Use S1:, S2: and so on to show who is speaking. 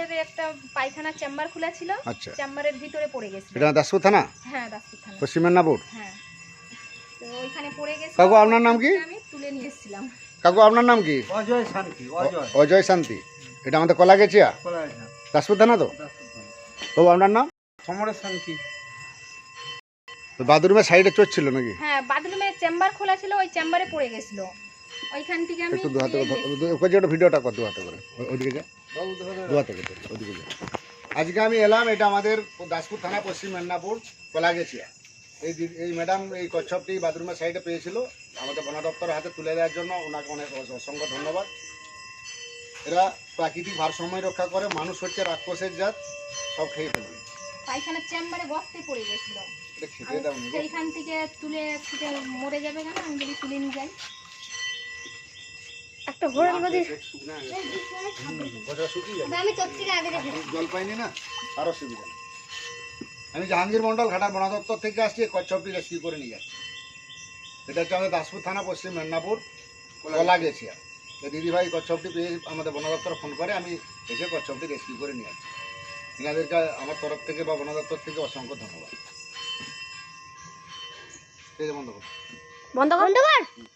S1: আমাদের একটা পায়খানা চেম্বার খোলা ছিল,
S2: আচ্ছা,
S1: চেম্বারের ভিতরে পড়ে গেছিল।
S2: এটা দাসপুর থানা,
S1: হ্যাঁ দাসপুর থানা,
S2: পশ্চিম মেদিনীপুর।
S1: হ্যাঁ। তো ওইখানে পড়ে গেছিল।
S2: কাকু আপনার নাম কি?
S1: আমি তুলে নিয়ে এসেছিলাম।
S2: কাকু আপনার নাম কি?
S3: অজয় শান্তি। অজয়
S2: অজয় শান্তি। এটা আমাদের কলাগেছিয়া, দাসপুর থানা তো। বাবু আপনার নাম?
S3: সমরেশ শান্তি।
S2: বাথরুমের সাইডে চোর ছিল নাকি?
S1: হ্যাঁ, বাথরুমে চেম্বার খোলা ছিল, ওই চেম্বারে পড়ে গেছিল। ওইখান থেকে আমি
S2: একটু দু হাতে
S1: তুলে নিয়ে এসেছি।
S2: ওকে ওটা ভিডিওটা কর, দু হাতে করে ওইদিকে যা, দু হাতে করে ওইদিকে যা। আজকে আমি এলাম, এটা আমাদের দাসপুর থানা, পশ্চিম মেদিনীপুর, কলাগেছিয়া। এই ম্যাডাম এই কচ্ছপটি বাথরুমের সাইডে পেয়েছিল, আমাদের বন দপ্তরের হাতে তুলে দেওয়ার জন্য ওনাকে অনেক অসংখ্য ধন্যবাদ। এরা প্রাকৃতিক ভারসাম্য রক্ষা করে, মানুষ হচ্ছে রাক্ষসের জাত, সব খেয়ে ফেলবে।
S1: পায়খানার চেম্বারে বসতে পড়ে গেছিল।
S2: এটা খেতে দাও নি।
S1: সেইখান থেকে তুলে ফুটে মরে যাবে কেন, আমি যদি তুলে নিয়ে যাই। একটা ঘোড়ার মধ্যে আমি তোর থেকে আগে দেখি।
S2: জল পাইনি না, আরো সুবিধা। আমি জাহাঙ্গীর মন্ডল, ঘাটার বন দপ্তর থেকে আসছি, কচ্ছপটি রেস্কিউ করে নিয়ে যাচ্ছি। এটা হচ্ছে আমাদের দাসপুর থানা, পশ্চিম মেদিনীপুর, কলাগেছিয়া। দিদিভাই কচ্ছপটি পেয়ে আমাদের বন দপ্তরে ফোন করে, আমি এসে কচ্ছপটি রেস্কিউ করে নিয়ে আসছি। এনাদেরকে আমার তরফ থেকে বা বন দপ্তর থেকে অসংখ্য ধন্যবাদ। বন্ধ কর।
S1: বন্ধ কর।